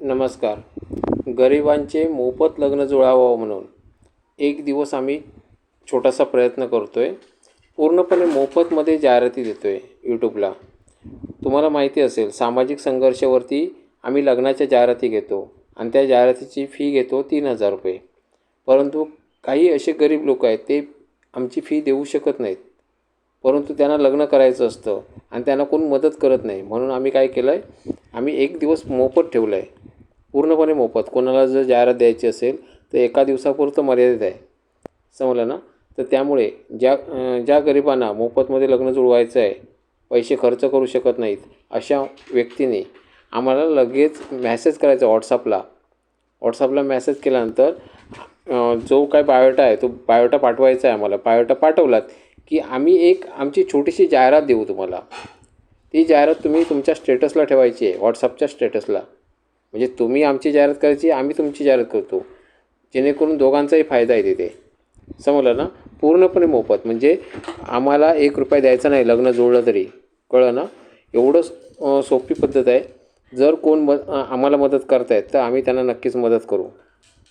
नमस्कार. गरिबांचे मोफत लग्न जुळावं म्हणून एक दिवस आम्ही छोटासा प्रयत्न करतो आहे. पूर्णपणे मोफतमध्ये जाहिराती देतो आहे यूट्यूबला. तुम्हाला माहिती असेल सामाजिक संघर्षावरती आम्ही लग्नाच्या जाहिराती घेतो आणि त्या जाहिरातीची फी घेतो 3000 रुपये. परंतु काही असे गरीब लोक आहेत ते आमची फी देऊ शकत नाहीत, परंतु त्यांना लग्न करायचं असतं आणि त्यांना कोण मदत करत नाही. म्हणून आम्ही काय केलं आहे, आम्ही एक दिवस मोफत ठेवलं आहे, पूर्णपणे मोफत. कोणाला जर जाहिरात द्यायची असेल तर एका दिवसापुरतं मर्यादित आहे, समजलं ना. तर त्यामुळे ज्या गरिबांना मोफतमध्ये लग्न जुळवायचं आहे, पैसे खर्च करू शकत नाहीत, अशा व्यक्तीने आम्हाला लगेच मॅसेज करायचा व्हॉट्सअपला मॅसेज केल्यानंतर जो काय बायोडा आहे तो बायोडा पाठवायचा आहे आम्हाला. बायोडा पाठवलात की आम्ही एक आमची छोटीशी जाहिरात देऊ तुम्हाला. ती जाहिरात तुम्ही तुमच्या स्टेटसला ठेवायची आहे, व्हॉट्सअपच्या स्टेटसला. म्हणजे तुम्ही आमची जाहिरात करायची, आम्ही तुमची जाहिरात करतो, जेणेकरून दोघांचाही फायदा आहे तिथे, समजलं ना. पूर्णपणे मोफत, म्हणजे आम्हाला 1 रुपया द्यायचा नाही लग्न जुळलं तरी, कळलं ना. एवढं सोपी पद्धत आहे. जर कोण आम्हाला मदत करतायत तर आम्ही त्यांना नक्कीच मदत करू,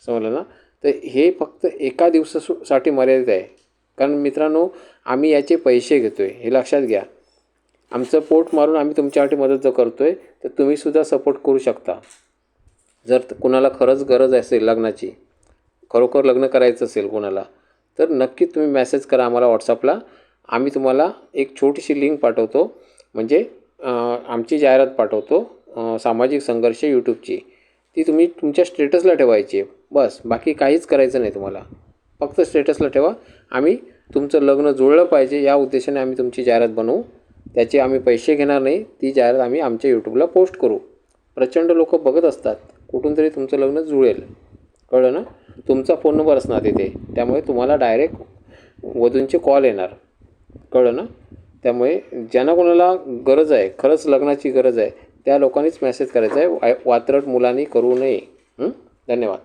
समजलं ना. तर हे फक्त एका दिवसासाठी मर्यादित आहे. कारण मित्रांनो, आम्ही याचे पैसे घेतो आहे, हे लक्षात घ्या. आमचं पोट मारून आम्ही तुमच्यासाठी मदत जर करतो आहे तर तुम्हीसुद्धा सपोर्ट करू शकता. जर कुणाला खरंच गरज असेल लग्नाची, खरोखर लग्न करायचं असेल कोणाला, तर नक्की तुम्ही मेसेज करा आम्हाला व्हॉट्सअपला. आम्ही तुम्हाला एक छोटीशी लिंक पाठवतो, म्हणजे आमची जाहिरात पाठवतो सामाजिक संघर्ष यूट्यूबची. ती तुम्ही तुमच्या स्टेटसला ठेवायची आहे, बस. बाकी काहीच करायचं नाही तुम्हाला, फक्त स्टेटसला ठेवा. आम्ही तुमचं लग्न जुळलं पाहिजे या उद्देशाने आम्ही तुमची जाहिरात बनवू. त्याचे आम्ही पैसे घेणार नाही. ती जाहिरात आम्ही आमच्या यूट्यूबला पोस्ट करू. प्रचंड लोक बघत असतात, कुठून तरी तुमचं लग्न जुळेल, कळलं ना. तुमचा फोन नंबर असणार तिथे, त्यामुळे तुम्हाला डायरेक्ट वधूंचे कॉल येणार, कळलं ना. त्यामुळे ज्यांना कोणाला गरज आहे, खरंच लग्नाची गरज आहे, त्या लोकांनीच मेसेज करायचा आहे. वात्रट मुलांनी करू नये. धन्यवाद.